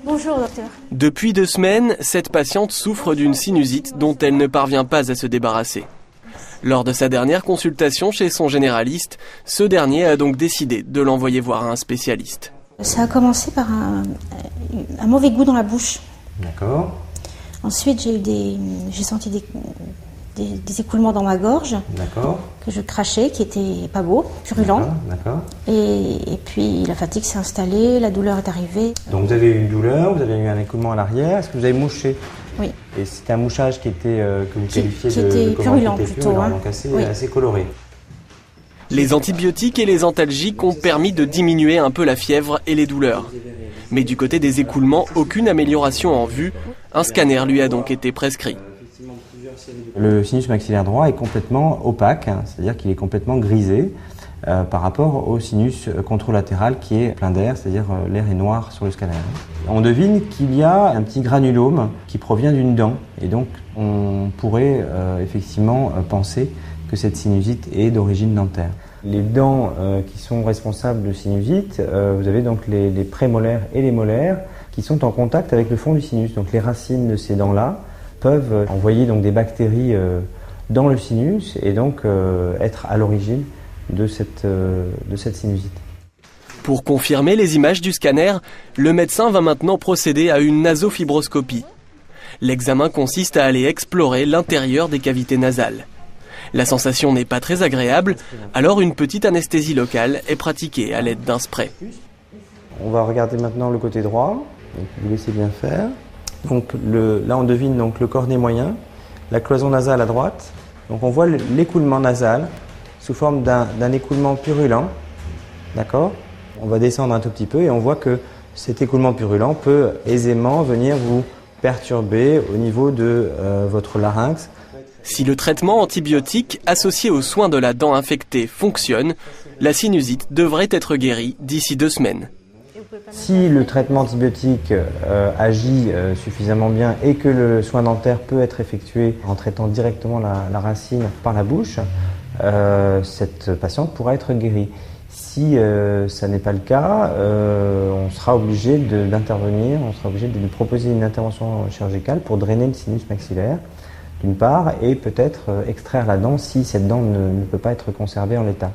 Bonjour docteur. Depuis 2 semaines, cette patiente souffre d'une sinusite dont elle ne parvient pas à se débarrasser. Lors de sa dernière consultation chez son généraliste, ce dernier a donc décidé de l'envoyer voir un spécialiste. Ça a commencé par un mauvais goût dans la bouche. D'accord. Ensuite, j'ai senti des écoulements dans ma gorge. D'accord. Que je crachais, qui étaient pas beaux, purulents. D'accord. Et puis la fatigue s'est installée, la douleur est arrivée. Donc vous avez eu une douleur, vous avez eu un écoulement à l'arrière. Est-ce que vous avez mouché? Oui. Et c'était un mouchage qui était que vous qualifiez qui était purulent plutôt, hein. Donc Oui. assez coloré. Les antibiotiques et les antalgiques ont permis de diminuer un peu la fièvre et les douleurs. Mais du côté des écoulements, aucune amélioration en vue. Un scanner lui a donc été prescrit. Le sinus maxillaire droit est complètement opaque, hein, c'est-à-dire qu'il est complètement grisé par rapport au sinus contralatéral qui est plein d'air, c'est-à-dire l'air est noir sur le scanner. On devine qu'il y a un petit granulome qui provient d'une dent et donc on pourrait effectivement penser que cette sinusite est d'origine dentaire. Les dents qui sont responsables de sinusite, vous avez donc les prémolaires et les molaires qui sont en contact avec le fond du sinus. Donc les racines de ces dents-là peuvent envoyer donc des bactéries dans le sinus et donc être à l'origine de cette sinusite. Pour confirmer les images du scanner, le médecin va maintenant procéder à une nasofibroscopie. L'examen consiste à aller explorer l'intérieur des cavités nasales. La sensation n'est pas très agréable, alors une petite anesthésie locale est pratiquée à l'aide d'un spray. On va regarder maintenant le côté droit, donc vous laissez bien faire. Donc là on devine donc le cornet moyen, la cloison nasale à droite. Donc on voit l'écoulement nasal sous forme d'un écoulement purulent. D'accord ? On va descendre un tout petit peu et on voit que cet écoulement purulent peut aisément venir vous perturber au niveau de votre larynx. Si le traitement antibiotique associé aux soins de la dent infectée fonctionne, la sinusite devrait être guérie d'ici 2 semaines. Si le traitement antibiotique agit suffisamment bien et que le soin dentaire peut être effectué en traitant directement la racine par la bouche, cette patiente pourra être guérie. Si ça n'est pas le cas, on sera obligé d'intervenir, on sera obligé de lui proposer une intervention chirurgicale pour drainer le sinus maxillaire, d'une part, et peut-être extraire la dent si cette dent ne peut pas être conservée en l'état.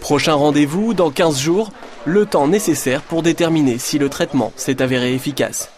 Prochain rendez-vous dans 15 jours, le temps nécessaire pour déterminer si le traitement s'est avéré efficace.